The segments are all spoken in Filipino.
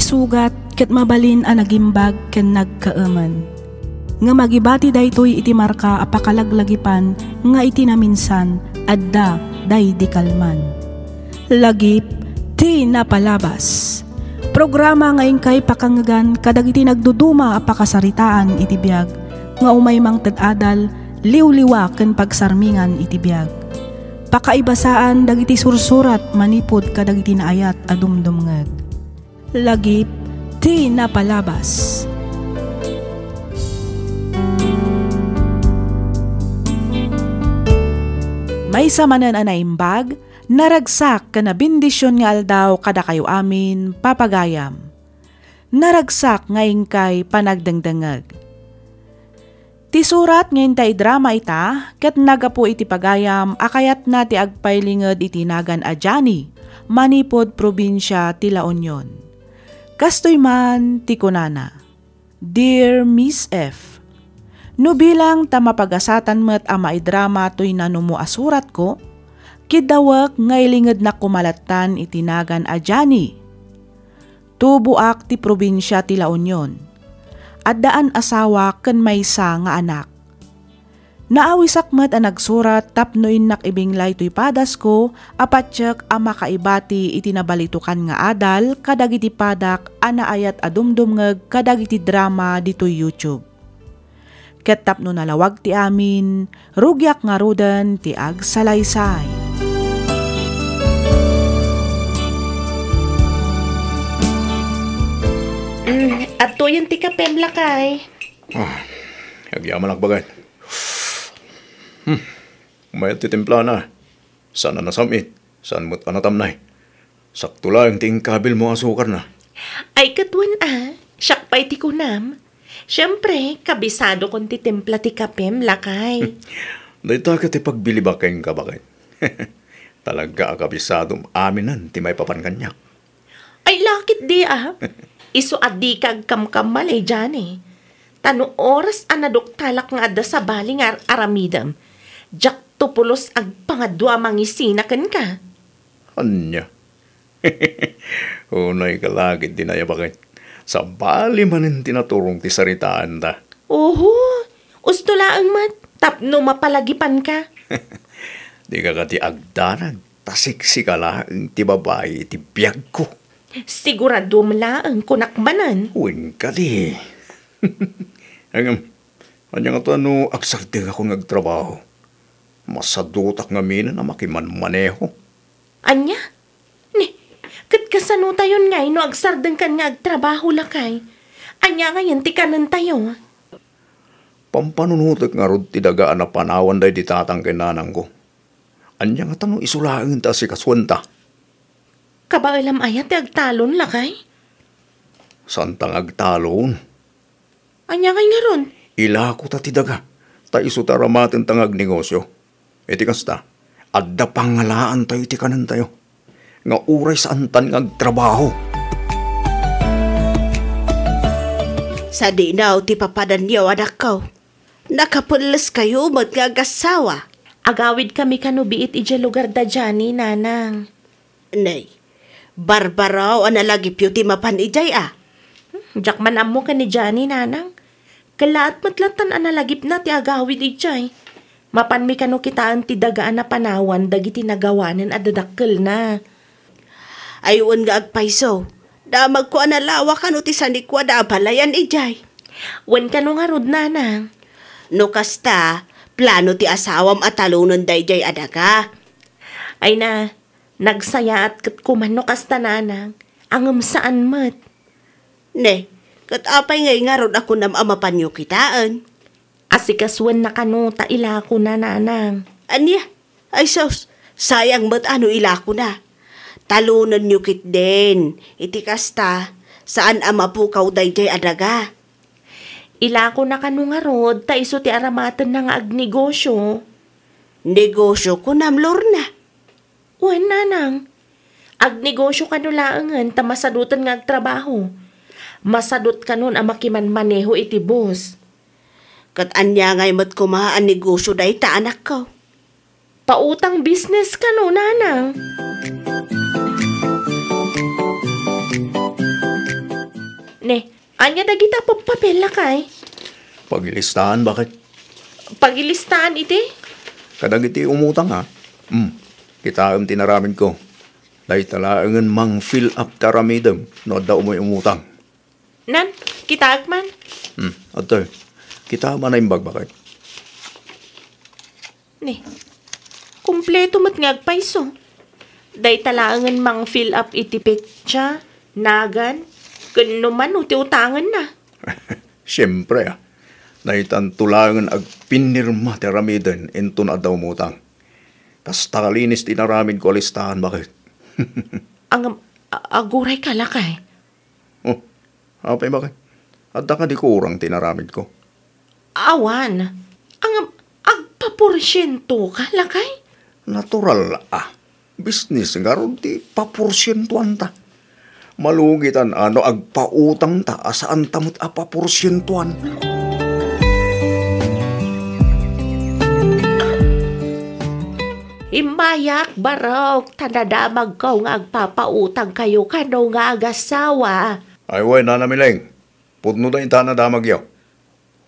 isugat ket mabalin a nagimbag ken nagkaaman. Nga magibati daytoy iti marka a pakalaglagipan nga iti naminsan adda day di kalman. Lagip ti napalabas. Programa nga ingkay pakangagan kadagiti nagduduma a pakasaritaan iti biag nga umaymang ted-adal liwliwa ken pagsarmingan iti biag. Pakaibasaan dagiti sursurat manipod kadagiti naayat a dumdumngeg. Lagip ti napalabas. May samanan a naimbag, naragsak ka na bindisyon nga aldaw kada kayo amin papagayam. Naragsak nga ingkay panagdangdangag. Ti surat ngayon tay drama ita, ket nagapo iti pagayam akayat na ti agpailinged iti nagan a Jani, manipod probinsya ti La Union. Kastoy man ti kunana. Dear Miss F, no bilang tamapagasatan met a maidrama to'y nanumo asurat ko, kidawak ngailinged na kumalatan itinagan a Jani. Tubuak ti probinsya ti La Union. Addaan asawa ken maysa nga anak. Naawisak met a nagsurat tapno innak ibinglay to'y padas ko, apatsyek a makaibati itinabalitukan nga adal kadagiti padak a naayat a dumdumngeg kadagiti drama dito'y YouTube. Ket tapno nalawag ti amin, rugyak nga rudan ti agsalaysay. At to yung tika pemla kay. Agyaman nagbagay. Mayat ti templa na. Sana nasamit, saan mo't panatamnay. Sakto lang ting kabil mo asukar na. Ay katwan siyak pa'y ti kunam. Siyempre, kabisado kong ti templa ti kapem lakay. Dahita ka ti pagbili ba kayong kabakay? Talaga akabisadong aminan ti may papankanyak. Ay lakit di Isu adi kag kamkamalay dyan Tano oras anadok-talak nga adda sa baling aramidam. Jak tupulos ag pangadwa mangisinakan ka. Anya? Unay kalagid din na bakit. Sa bali manin tinaturong ti saritaan ta. Oho, usto laang mat. Tapno mapalagipan ka. Di ka ti agdanag. Tasiksi ka laang ti babae ti biyag ko. Sigurado malaang kunakmanan. Uwin ka di. Anya nga to agsagdig ako nagtrabaho. Masadutak nga mina na makiman-maneho. Anya? Kat kasano tayo nga agsardeng kan nga agtrabaho lakay. Anya nga yan ti kanan tayo. Pampanunutok nga rod ti dagaan na panawan day di tatang kinanang ko. Anya nga isulaang ta si kaswanta. Kabailam ayat ti agtalon lakay? Santang agtalon? Anya kay nga ron? Ila ko ta ti daga. Ta iso taramaten tangag negosyo. Iti kasta, adda pangalaan tayo iti kanan tayo. Nga uray saan tan agtrabaho. Sa dinaw ti papadan niyo anak ko. Nakapulas kayo magagasawa. Agawid kami kanubiit ija lugar da Jani, nanang. Nay, barbaraw analagip yu ti mapan ijay Jakman amo ka ni Jani, nanang. Kalaat matlatan analagip na ti agawid ijay. Mapan mi kanu kitaan ti dagaan na panawan dagiti nagawanan at dadakkel na. Ayun nga agpaiso. Damag ko analawa kanu ti sanikwa da balayan ijay. Wen kanu nga rod, nanang. No kasta, plano ti asawam at talunon dayjay adaga. Ay na, nagsaya at kumano kasta, nanang. Angam saan mat. Ne, kat apay ngay nga ron ako nam amapanyo kitaan. Asikaswan na kanu ta ilako na, nanang. Anya? Ay sos, sayang mat ilako na. Talunan nyo kit din. Iti kasta, saan amapukaw dayjay adaga. Ilako na kanu nga rod, ta iso ti aramatan na nga agnegosyo. Negosyo ko namlor na. Uwan, nanang. Agnegosyo kanu laangan, ta masadutan nga agtrabaho. Masadot kanun ang makiman-maneho iti boss. Kat anya ngay mat kumaan negosyo day ta anak ko. Pautang business kanu, nanang. Ne, anya dagita papel lakay. Pagilistahan, bakit? Pagilistahan iti. Kadag iti umutang, ha? Kita ang tinaramin ko. Dahil talaangan mang fill up taramidam no daw mo umutang. Nan, kita man. Atoy, kita man na imbag, bakit? Ne, kumpleto mat ngagpaiso. Day talaangan mang fill up iti petsa, nagan, kano man uti utangan na. Siyempre, dahil tulangan ag pinirma teramidan into na daw umutang. Kas takalinis tinaramin ko listahan, bakit? Ang aguray ka lakay. Oh, apay bakit? At ka di kurang tinaramin ko. Awan, ang agpaporsyento ka lakay. Natural, business nga ron di paporsyentuan ta. Malugitan agpautang ta asaan tamot paporsyentuan. Imayak barok, tanadamag ko nga agpapautang kayo kano nga agasawa. Ay, way, nanamileng. Pudno na yung tanadamag yaw.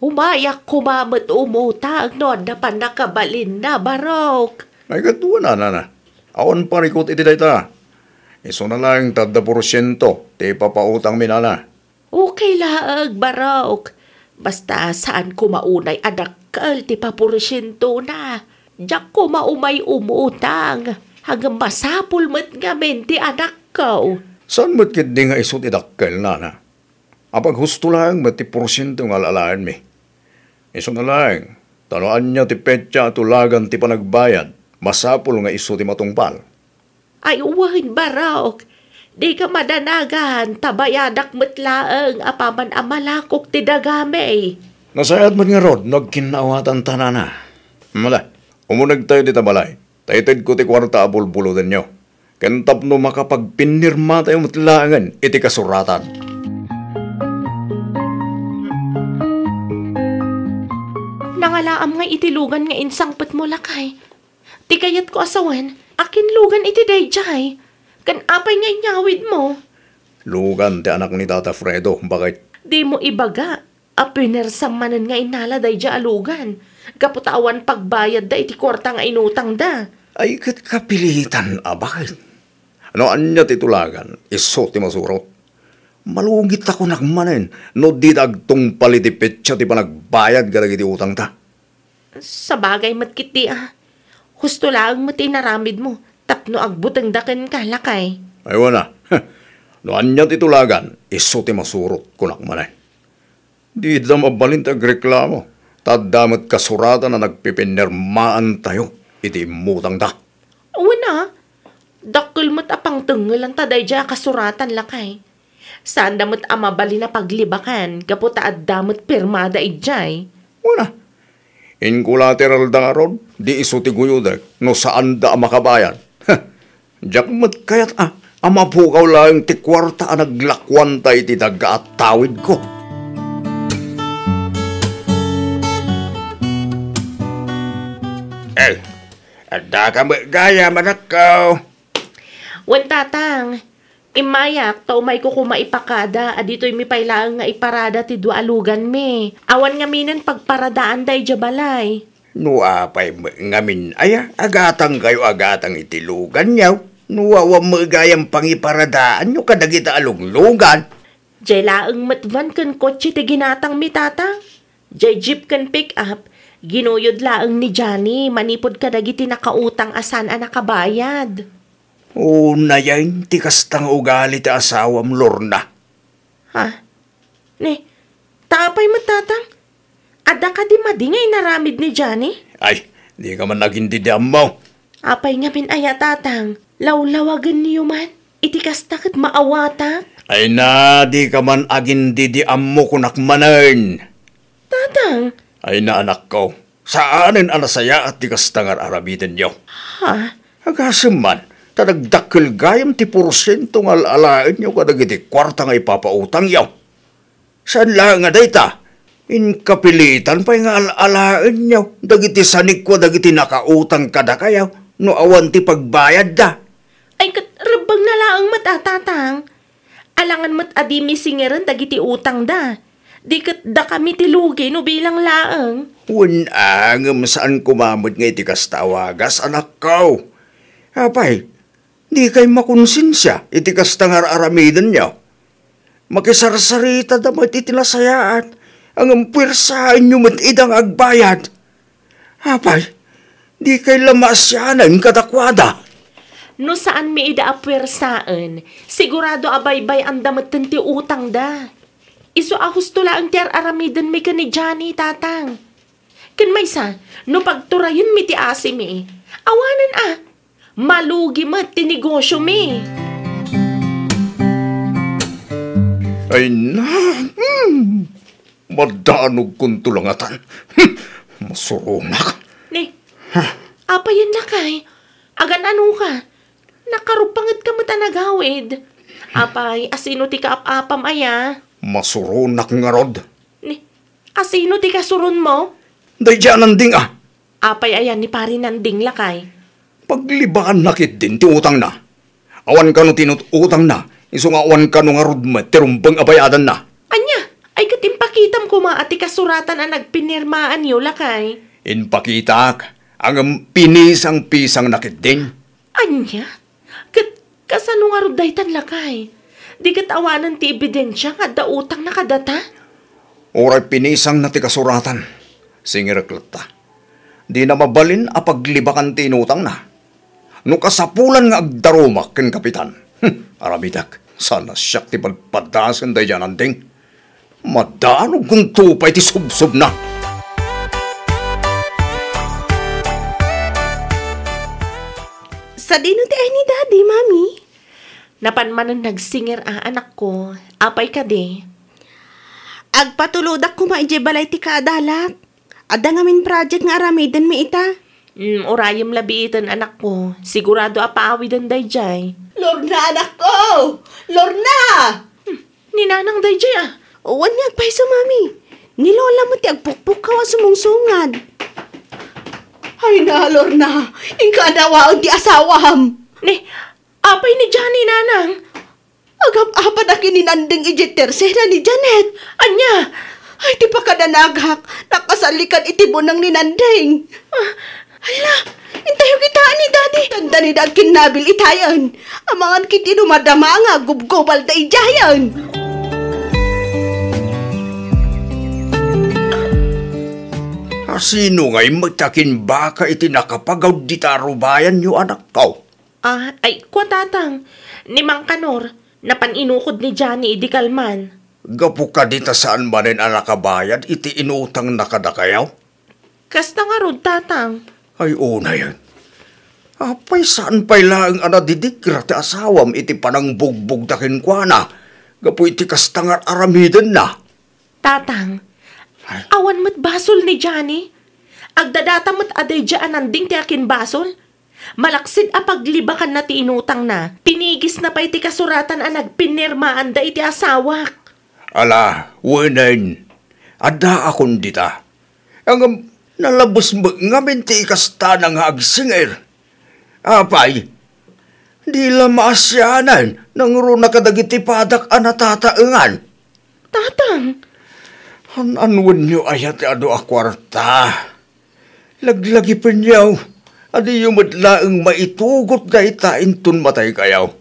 Umayak kumamot umutang noon na pa nakabalin na barok. Ay, gatuwa na. Awan parikot iti dayta. Iso na lang tada porsyento, ti papautang minana. Okay laag barok. Basta saan ko maunay adakal ti paporsyento na. Diyak ko maumay umutang. Hanggang masapul mo't nga ti anak ko. Saan mo't kit di nga isot idakkel, nana? Apag husto lang mati porsyento nga alalaan mi. Iso na lang, tanoan niya ti petya tulagan ti panagbayad, masapul nga iso ti matungpal. Ay uwahin barok. Di ka madanagan, tabayadak mo't laang apaman amalakok ti dagame. Nasayad mo't nga rod, nagkinawatan tanana. Mala. Umunag tayo dita balay. Taited ko ti kwarta abulbulo din nyo. Kantap no makapagpinirma tayo matlangan iti kasuratan. Nangalaam nga itilugan nga insangpet mo lakay. Ti kayat ko asawan, akin lugan iti dayjay. Kan apay nga inyawid mo. Lugan ti anak ni Tata Fredo, bakit? Di mo ibaga, apinersam manan nga inala dayja alugan. Kaputawan pagbayad da iti kwarta nga inutang da. Ay, kat kapilitan, bakit? Ano anya titulagan, iso ti masurot. Malugit ako nakmanen, no di dagtong palitipit siya ti panagbayad garag iti utang ta. Sa bagay matkiti Husto lang mo tinaramid mo, tapno agbutang daken ka lakay. Ay, wana. No anya titulagan, iso ti masurot kunakmanen. Di da mabalint agreklamo. Tadamot kasuratan na nagpipinirmaan tayo, iti mutang ta. Una, dakil mo't apang tunggal ang taday dya kasuratan lakay. Saan damot amabali na paglibakan, kaputa at damot pirmada idjay. Una, in collateral da nga ron, di iso ti guyudak, no saan da makabayan. Diyak mo't kayat amapukaw lang ti kwarta naglakwanta iti daga at tawid ko. Eh, ada ka gaya manakaw. Wan tatang, imayak, taumay ko kumaipakada, adito'y mi pailaang nga iparada ti dua alugan mi. Awan nga minan pagparadaan day jabalay. Nuapay ngamin aya, agatang kayo agatang itilugan yaw. Nuawa mo gayang pangiparadaan nyo kadagita aluglugan. Jay laang matvan kan kotse ti ginatang mi tatang. Jay jeep kan pick up. Ginuyod laang ni Johnny, manipod ka dagiti nakautang asan a nakabayad. Na yan, ti kastang ugali ti asawam Lorna. Ha? Ne, tapay mo tatang? Ada ka di madingay naramid ni Johnny? Ay, di ka man nagindidam mo. Apay nga min aya tatang, lawlawagan niyo man, iti kastakit maawatak. Ay na, di ka man agindidiam mo kunakmanan. Tatang, ay na anak ko, saanin anasaya at di kastangar arabitin nyo. ha? Agasam man, tadagdakil gayam ti porsyento ng alalaan nyo kadagiti kwarta nga ipapautang yaw. Saan lang nga dayta? Inkapilitan pa nga alalaan nyo, dagiti sanikwa dagiti nakautang kada kayaw, no awan ti pagbayad da. Ay kat rabang na laang matatatang. Alangan mat adi misingeran dagiti utang da. Di kat da kami tilugi no bilang laang. Unangam saan kumamot nga iti kastawagas, anak ko. Apay, di kay makonsensya iti kastangar aramidan niyo. Makisarsarita damat iti nasayaat, ang puwersaan nyo mat idang agbayad. Apay, di kay lamasyanan kadakwada. No saan mi ida apwersaan, sigurado abaybay ang damat ti utang da. Iso ahusto lang ti aramidan mi ka ni Johnny, tatang. Kan maysa, no pagturayon mi ti asim mi, awanan malugi mat ti negosyo mi. Ay na, madanog kong tulangatan. Masurunak. Ni, apa yan lakay? Agan ano ka? Nakarupangat ka mat anagawid. Apay, asino ti kaap-apam aya? Masurunak nga rod. Ni, asino ti kasurun mo? Day dyan ang ding Apay ayan ni pari nanding lakay. Paglibaan nakit din ti utang na. Awan ka no tinututang na. Iso nga awan ka no nga rod mo, tirumbang abayadan na. Anya, ay katimpakitam ko ati kasuratan ang nagpinirmaan niyo lakay. Inpakitak, ang pinisang pisang nakit din. Anya, kasano nga rod daytan lakay? Di kat awanan ti ebidensya nga da utang nakadata? Oray pinisang na ti kasuratan. Singiraklat ta. Di na mabalin a paglibakan ti inutang na. No kasapulan nga agdarumak ken kapitan. Aramidak, sana siyak ti palpadasan day dyan anding. Madanog kung tupay ti subsub na. Sa dino ti ay ni daddy, mami? Napanmanan nagsinger anak ko, apay ka de. Agpatulodak ko maidye balay ti kaadalat. Ada ngamin project nga aramidan mi ita. Orayam labiitan anak ko, sigurado apaawidan day jay. Lorna, anak ko! Lorna! Ninanang day jay Uwan niya agpaiso, mami. Nilola mo ti agpukpuk ka wa sumungsungad. Ay na, Lorna. Ingka nawaon ti asawam. Ni, apay ni Johnny nanang. Agap-apad aki ni nanding ijiterse na ni Janet. Anya? Ay, ti pa kadanagak. Nakasalikan itibunang ni nanding. Hala, intayo kita ni daddy. Tanda ni dad kinabil itayan. Amangan kiti dumadama nga gubgobal da ijayan. Sino nga'y magtakin baka iti nakapagaw di tarubayan nyo anak ko? Ay, kwa tatang. Ni Mang Kanor, napaninukod ni Johnny idi kalman. Gapu ka dita saan manin ang nakabayad iti inutang nakadakayaw? Kasta nga rod, tatang. Ay una yan. Apay saan pa'y laang anadidigra ti asawam iti panang bugbog dakin kwa na. Gapu iti kastangar aramidan na. Tatang, awan mat basol ni Johnny. Agdadata mat aday dyan anding ti akin basol. Malaksid a paglibakan na ti inutang na. Pinigis na pa iti kasuratan a nagpinirmaan da iti asawak. Ala, wanan. Ada akong dita. Ang nalabos mo ngamin ti ikasta na nga agsinger. Apay, di lamasyanan nang runa kadagiti padak anatataengan. Tatang, Anwan nyo ayat ado a kwarta. Laglagi pa niyaw. Adi yung madlaang maitugot na itaintun matay kayaw.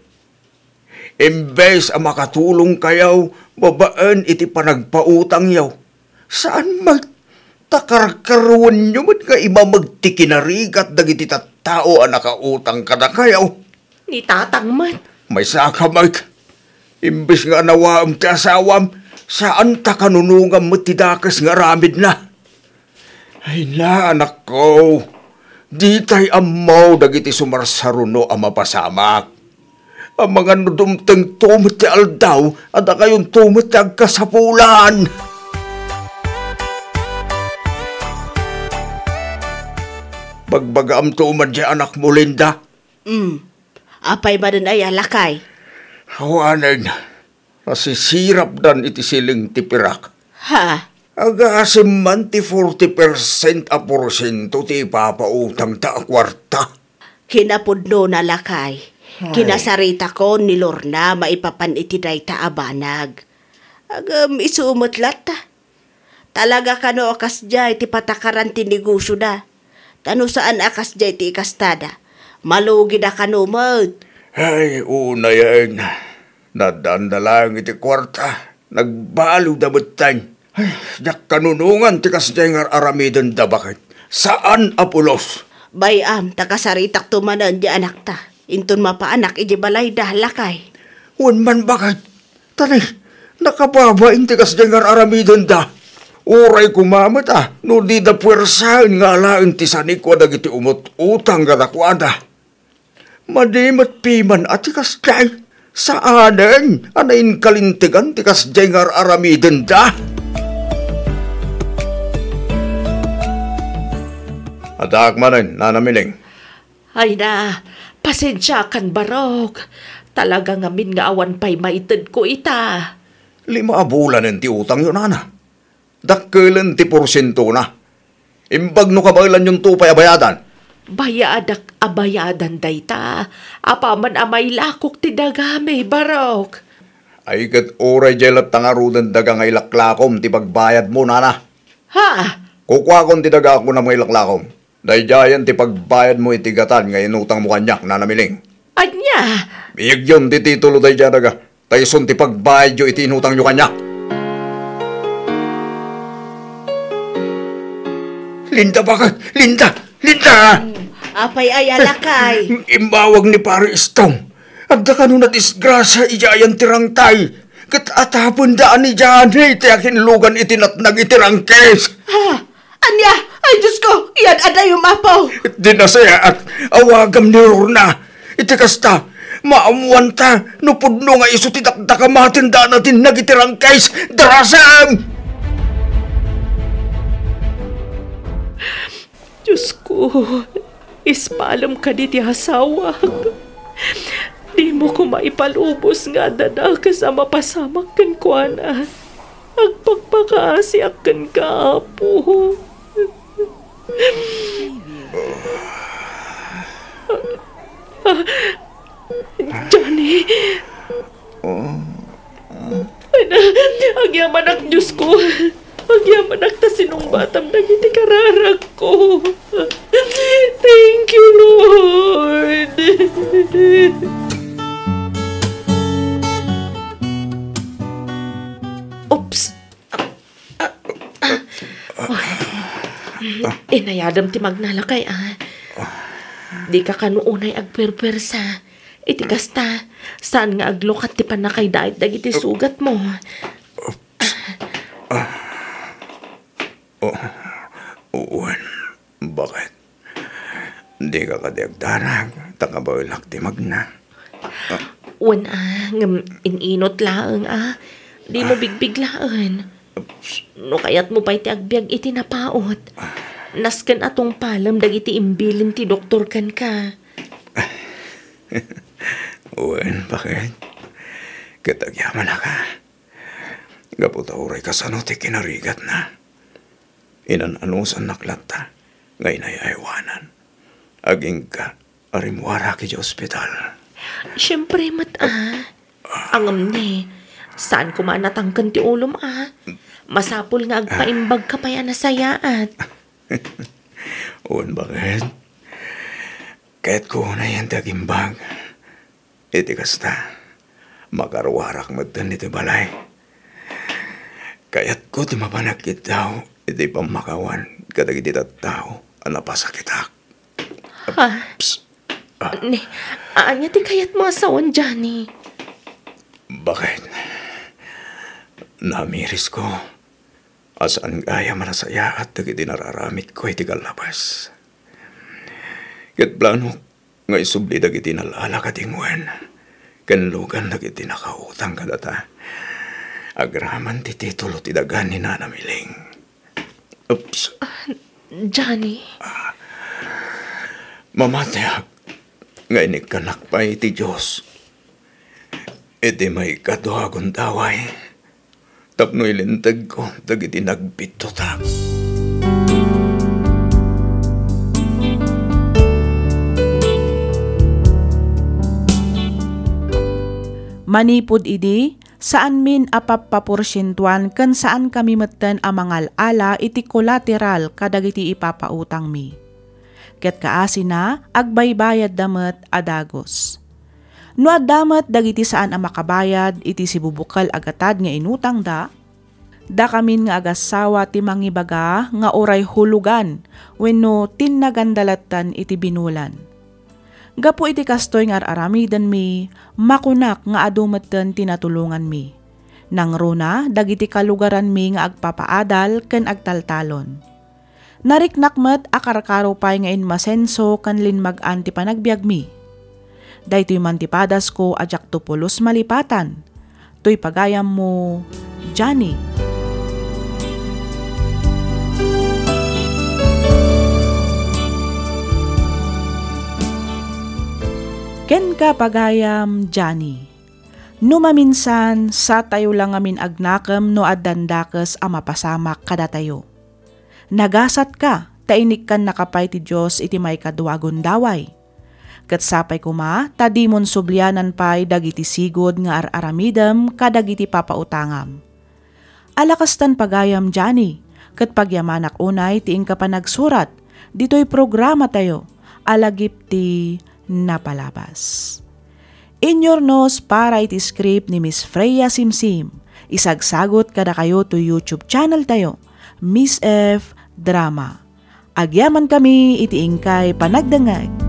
Imbes a makatulong kayaw, babaan iti panagpautang yaw. Saan magtakarkaruan nyo mat nga iba magtikinarigat dagiti tattao a nakautang kada kayaw? ni tatang mat. May saka Mike. Imbes nga nawaam ti asawam, saan ta kanunungam mo tidakas nga ramid na? Ay na, anak ko. Di tay amaw dagiti sumarsaruno ang mapasamak. Ang mga nudumteng tumot ti aldaw, at kayon tumot ti agkasapulan. Bagbagam tumad di anak mo, Linda. Apay ba dun ay alakay? Hawanan, nasisirap dan iti siling tipirak. Ha? Agasim man ti 40% a porsyento ti papautang ta kwarta. Kinapudno na lakay. Kinasarita ko ni Lorna maipapan iti dayta abanag. Agam isuumutlat ta. Talaga kano akas jay ti patakaran ti negosyo da. Tano saan akas jay ti ikastada. Malugi da kanumot. Ay, una yan. Nadandalang iti kwarta. Nagbalo da betang. Ay, yak kanunungan ti kasjay nga aramiden da bakit. Saan apulos? Bayam, takasaritak tumanan di anak ta. Intun mapaanak iji balay da lakay. Wan man bakit? Tanay, nakababaing ti kasjay nga aramiden da. Uray kumamat no di da puwersahan nga alain ti sanik ko dagiti umut-utang gadakwada. Madimat piman at ti kasjay. Saanen, anayin kalintigan ti kasjay nga aramiden da. Adak manin, nanamiling. Ay na, pasensya kan barok. Talaga ngamin nga awan pa'y maited ko ita. 5 bulan ti utang yun, ana. Dakkelan ti porsyento na. Imbag no kabailan yung tupay abayadan. Bayadak abayadan dayta. Apaman amay lakok ti dagami, barok. Ay kat oray jelat tangarudan daga ngay laklakom ti pagbayad mo, nana. Ha? Kukwakon ti daga ako na mga laklakom. Dahil jayan ti pagbayad mo itigatan ngay inutang mo kanyak, nanamiling. Anya? Biyag yun ti titulo dahil dyan daga. Tayson ti pagbayad yo iti inutang nyo kanyak. Linda bakit? Linda! Linda! Apay ay alakay. Imbawag ni pare Istong. Agda ka nun na disgrasya ijayan tirang tay. Kat atapon daan ni Jane, tiyakin lugan itinatnag itirang kes. Ha? Anya? Ay, Diyos ko! Iyan aday umapaw! Di na saya at awagam ni Lorna. Iti kasta, maamuan ta, nupudno nga iso tidakdakamatin daan natin nagitirang kes. Darasam! Diyos ko, ispalam ka di ti hasawag. Di mo ko maipalubos nga dada kasama pasamak kan kuana. Agpagpakaasi akan ka, Apo. Johnny. Agyaman Diyos ko. Agyaman ta sinong batam dagiti kararag ko. Thank you, Lord. Oops. Inayadam ti magnalakay, Di ka kanuunay agperpersa. Iti kasta, saan nga aglokat ti panakay dait dagiti sugat mo. Uwan, bakit? Di ka kadiagdarag, takabaulak ti magna. Uwan, ngam ininot laang, Di mo bigbig laan. No kayat mo pa'y ti agbyag iti napaot. Nasken atong palam dagiti imbilin ti doktor kan ka. Uwan, bakit? Katagyaman na ka. Gaputauray ka sa ti kinarigat na. Inananusan naklata, ngayon ay aywanan. Aging ka, arimwara ki di ospital. Siyempre, Angam ni, saan ko manatangkan ti ulom, Masapul nga agpaimbag ka pa yan nasayaat. Uwan, bakit? Kahit ko na yan tagimbag. Iti kasta, makarwarak matan iti balay. Kaya't ko ti mapanakit daw, iti pamakawan, kadag iti tattao, anapasakitak. Anya ti kayat mo asawan, Johnny? Bakit? Namiris ko. Asaan gaya manasaya at dagiti nararamit ko iti kalabas. Ket plano, nga isubli dagiti nalala katingwen. Kanlugan dagiti nakautang kadata. Agraman ti titulo ti dagan ni nanamiling. Oops. Johnny? Mamatayag. Nga inikanak pa iti Diyos. Iti may kaduhagon daway. Tapno ilintag ko, dagiti nagbitotak. Manipod idi, saan min apapaporsyentuan kan saan kami meten amangal ala iti collateral kadagiti ipapautang mi. Ket kaasi na, agbaybayad damet adagos. No damet dagiti saan ang makabayad iti sibubukal agatad nga inutang da kamin nga agasawa ti mangibaga nga oray hulugan wenno tinnagandalatan iti binulan. Gapo iti kastoy nga aramidan mi, makunak nga adumeten tinatulungan mi. Nang runa, dagiti kalugaran mi nga agpapaadal ken agtaltalon. Nariknakmet akarkaro pay nga inmasenso kan linmag-an ti panagbiag mi. Daytoy mantipadas ko ajak tupulos malipatan. Toy pagayam mo, Johnny. Ken ka pagayam, Johnny. No maminsan, sa tayo lang amin agnakam no addandakes a mapasamak kada tayo. Nagasat ka, tainik kan nakapay ti Diyos iti may kaduagon daway. Kat sapay kuma, tadimon sublianan pay dagiti sigod nga araramidam kadagiti papautangam. Alakastan pagayam, Johnny, kat pagyamanak unay tiing ka pa nagsurat, dito'y programa tayo, alagip ti napalabas. In your nose para iti script ni Miss Freya Simsim. Isagsagot kada kayo to YouTube channel tayo, Miss F Drama. Agyaman kami iti ingkay panagdangag.